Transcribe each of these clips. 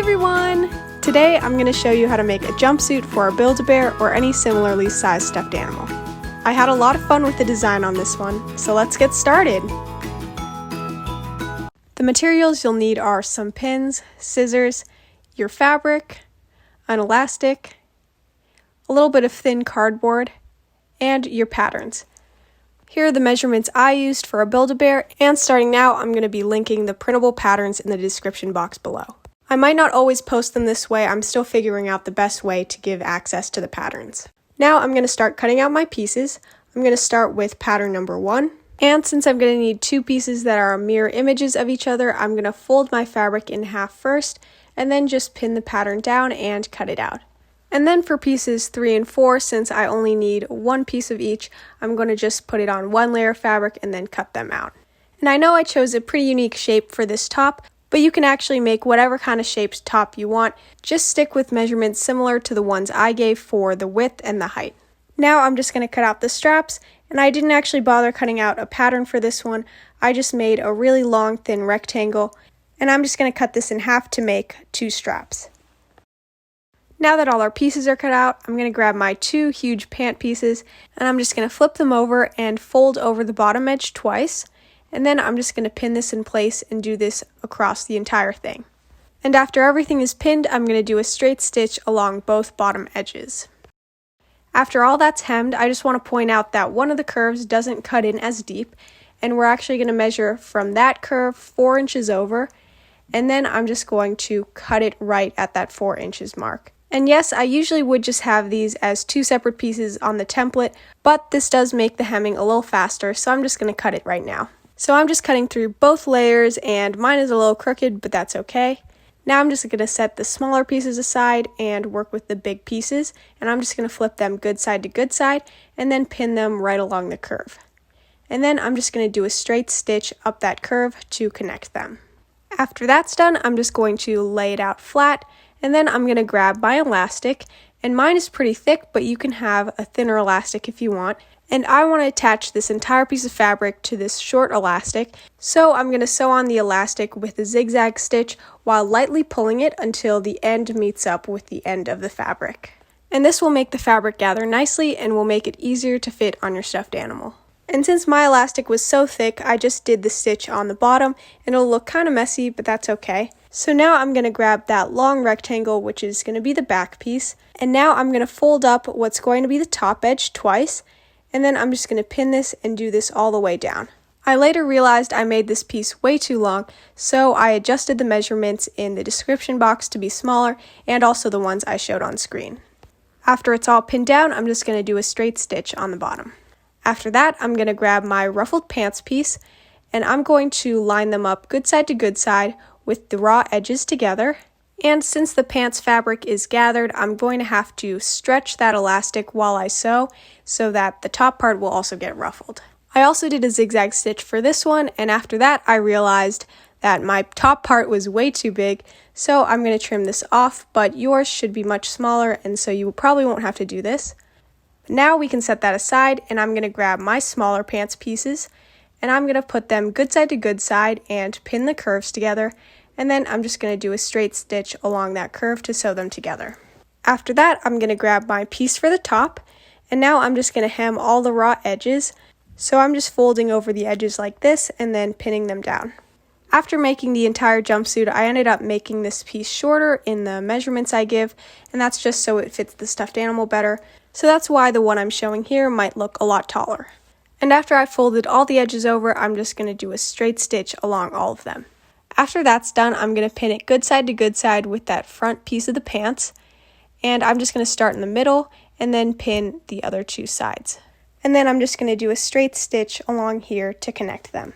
everyone! Today I'm going to show you how to make a jumpsuit for a Build-A-Bear or any similarly sized stuffed animal. I had a lot of fun with the design on this one, so let's get started! The materials you'll need are some pins, scissors, your fabric, an elastic, a little bit of thin cardboard, and your patterns. Here are the measurements I used for a Build-A-Bear, and starting now I'm going to be linking the printable patterns in the description box below. I might not always post them this way, I'm still figuring out the best way to give access to the patterns. Now I'm going to start cutting out my pieces. I'm going to start with pattern number 1. And since I'm going to need 2 pieces that are mirror images of each other, I'm going to fold my fabric in half first, and then just pin the pattern down and cut it out. And then for pieces 3 and 4, since I only need 1 piece of each, I'm going to just put it on 1 layer of fabric and then cut them out. And I know I chose a pretty unique shape for this top, but you can actually make whatever kind of shaped top you want. Just stick with measurements similar to the ones I gave for the width and the height. Now I'm just going to cut out the straps, and I didn't actually bother cutting out a pattern for this one. I just made a really long thin rectangle, and I'm just going to cut this in half to make 2 straps. Now that all our pieces are cut out, I'm going to grab my 2 huge pant pieces, and I'm just going to flip them over and fold over the bottom edge twice. And then I'm just going to pin this in place and do this across the entire thing. And after everything is pinned, I'm going to do a straight stitch along both bottom edges. After all that's hemmed, I just want to point out that one of the curves doesn't cut in as deep, and we're actually going to measure from that curve 4 inches over, and then I'm just going to cut it right at that 4 inches mark. And yes, I usually would just have these as 2 separate pieces on the template, but this does make the hemming a little faster, so I'm just going to cut it right now. So I'm just cutting through both layers, and mine is a little crooked, but that's okay. Now I'm just going to set the smaller pieces aside and work with the big pieces, and I'm just going to flip them good side to good side and then pin them right along the curve. And then I'm just going to do a straight stitch up that curve to connect them. After that's done, I'm just going to lay it out flat, and then I'm going to grab my elastic, and mine is pretty thick, but you can have a thinner elastic if you want. And I want to attach this entire piece of fabric to this short elastic, so I'm going to sew on the elastic with a zigzag stitch while lightly pulling it until the end meets up with the end of the fabric. And this will make the fabric gather nicely and will make it easier to fit on your stuffed animal. And since my elastic was so thick, I just did the stitch on the bottom, and it'll look kind of messy, but that's okay. So now I'm going to grab that long rectangle, which is going to be the back piece, and now I'm going to fold up what's going to be the top edge twice, and then I'm just going to pin this and do this all the way down. I later realized I made this piece way too long, so I adjusted the measurements in the description box to be smaller and also the ones I showed on screen. After it's all pinned down, I'm just going to do a straight stitch on the bottom. After that, I'm going to grab my ruffled pants piece, and I'm going to line them up good side to good side with the raw edges together. And since the pants fabric is gathered, I'm going to have to stretch that elastic while I sew so that the top part will also get ruffled. I also did a zigzag stitch for this one, and after that I realized that my top part was way too big, so I'm going to trim this off, but yours should be much smaller, and so you probably won't have to do this. Now we can set that aside, and I'm going to grab my smaller pants pieces, and I'm going to put them good side to good side and pin the curves together. And then I'm just going to do a straight stitch along that curve to sew them together. After that, I'm going to grab my piece for the top, and now I'm just going to hem all the raw edges. So I'm just folding over the edges like this and then pinning them down. After making the entire jumpsuit, I ended up making this piece shorter in the measurements I give, and that's just so it fits the stuffed animal better. So that's why the one I'm showing here might look a lot taller. And after I folded all the edges over, I'm just going to do a straight stitch along all of them. After that's done, I'm going to pin it good side to good side with that front piece of the pants, and I'm just going to start in the middle and then pin the other 2 sides. And then I'm just going to do a straight stitch along here to connect them.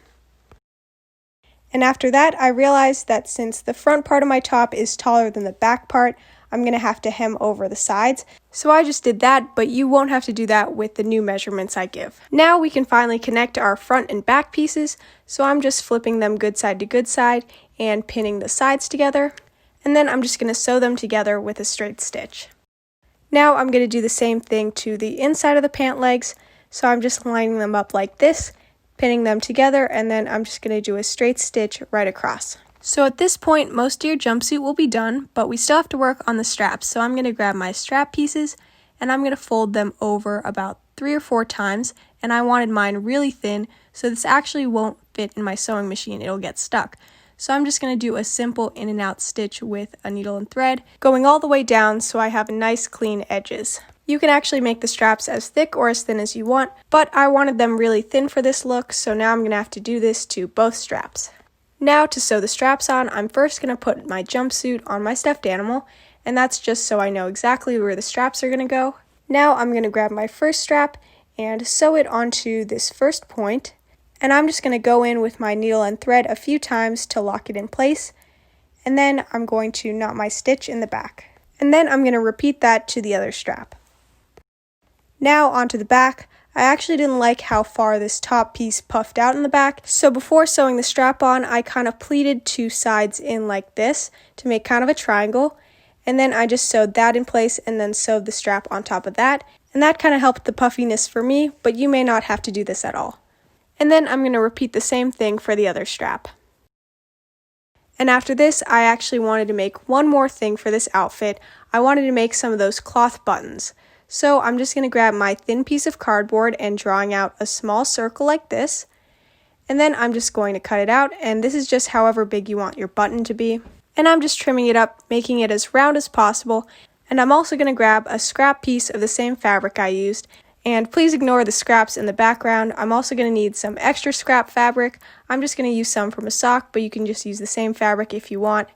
And after that, I realized that since the front part of my top is taller than the back part, I'm going to have to hem over the sides. So I just did that, but you won't have to do that with the new measurements I give. Now we can finally connect our front and back pieces, so I'm just flipping them good side to good side and pinning the sides together. And then I'm just going to sew them together with a straight stitch. Now I'm going to do the same thing to the inside of the pant legs, so I'm just lining them up like this, pinning them together, and then I'm just going to do a straight stitch right across. So at this point, most of your jumpsuit will be done, but we still have to work on the straps. So I'm going to grab my strap pieces and I'm going to fold them over about 3 or 4 times, and I wanted mine really thin, so this actually won't fit in my sewing machine, it'll get stuck. So I'm just going to do a simple in and out stitch with a needle and thread, going all the way down so I have nice clean edges. You can actually make the straps as thick or as thin as you want, but I wanted them really thin for this look, so now I'm going to have to do this to both straps. Now to sew the straps on, I'm first going to put my jumpsuit on my stuffed animal, and that's just so I know exactly where the straps are going to go. Now I'm going to grab my first strap and sew it onto this first point, and I'm just going to go in with my needle and thread a few times to lock it in place, and then I'm going to knot my stitch in the back. And then I'm going to repeat that to the other strap. Now onto the back. I actually didn't like how far this top piece puffed out in the back, so before sewing the strap on, I kind of pleated 2 sides in like this to make kind of a triangle, and then I just sewed that in place and then sewed the strap on top of that, and that kind of helped the puffiness for me, but you may not have to do this at all. And then I'm going to repeat the same thing for the other strap. And after this, I actually wanted to make one more thing for this outfit. I wanted to make some of those cloth buttons. So I'm just going to grab my thin piece of cardboard and drawing out a small circle like this. And then I'm just going to cut it out, and this is just however big you want your button to be. And I'm just trimming it up, making it as round as possible. And I'm also going to grab a scrap piece of the same fabric I used. And please ignore the scraps in the background. I'm also going to need some extra scrap fabric. I'm just going to use some from a sock, but you can just use the same fabric if you want.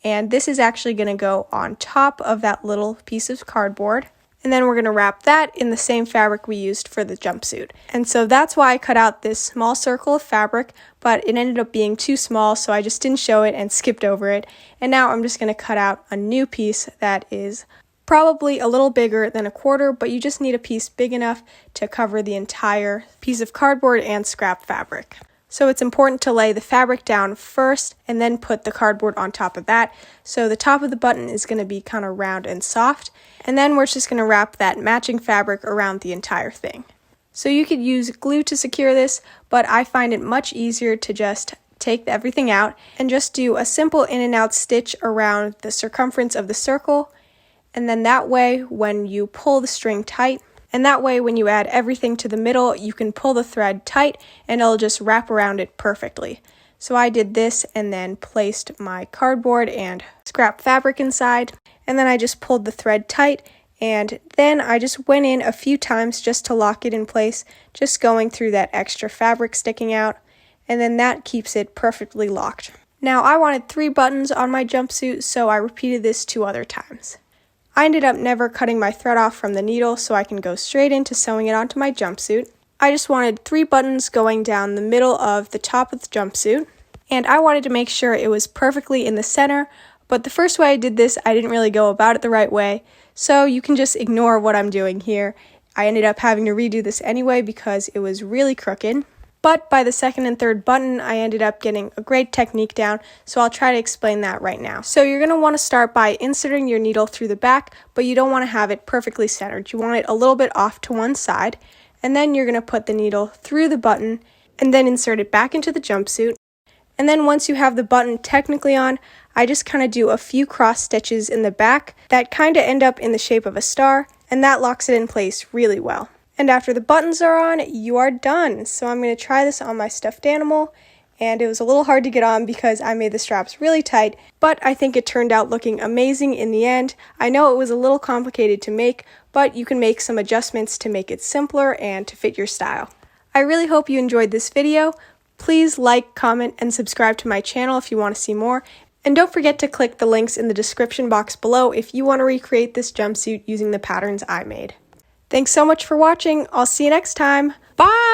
And this is actually going to go on top of that little piece of cardboard. And then we're going to wrap that in the same fabric we used for the jumpsuit. And so that's why I cut out this small circle of fabric, but it ended up being too small, so I just didn't show it and skipped over it. And now I'm just going to cut out a new piece that is probably a little bigger than a quarter, but you just need a piece big enough to cover the entire piece of cardboard and scrap fabric. So it's important to lay the fabric down first and then put the cardboard on top of that. So the top of the button is going to be kind of round and soft, and then we're just going to wrap that matching fabric around the entire thing. So you could use glue to secure this, but I find it much easier to just take everything out and just do a simple in and out stitch around the circumference of the circle, and then that way when you pull the string tight, and that way when you add everything to the middle, you can pull the thread tight and it'll just wrap around it perfectly. So I did this and then placed my cardboard and scrap fabric inside, and then I just pulled the thread tight, and then I just went in a few times just to lock it in place, just going through that extra fabric sticking out, and then that keeps it perfectly locked. Now I wanted 3 buttons on my jumpsuit, so I repeated this 2 other times. I ended up never cutting my thread off from the needle so I can go straight into sewing it onto my jumpsuit. I just wanted 3 buttons going down the middle of the top of the jumpsuit, and I wanted to make sure it was perfectly in the center, but the first way I did this, I didn't really go about it the right way, so you can just ignore what I'm doing here. I ended up having to redo this anyway because it was really crooked. But by the second and third button, I ended up getting a great technique down, so I'll try to explain that right now. So you're going to want to start by inserting your needle through the back, but you don't want to have it perfectly centered. You want it a little bit off to one side, and then you're going to put the needle through the button, and then insert it back into the jumpsuit. And then once you have the button technically on, I just kind of do a few cross stitches in the back that kind of end up in the shape of a star, and that locks it in place really well. And after the buttons are on, you are done. So I'm going to try this on my stuffed animal, and it was a little hard to get on because I made the straps really tight, but I think it turned out looking amazing in the end. I know it was a little complicated to make, but you can make some adjustments to make it simpler and to fit your style. I really hope you enjoyed this video. Please like, comment, and subscribe to my channel if you want to see more. And don't forget to click the links in the description box below if you want to recreate this jumpsuit using the patterns I made. Thanks so much for watching. I'll see you next time. Bye!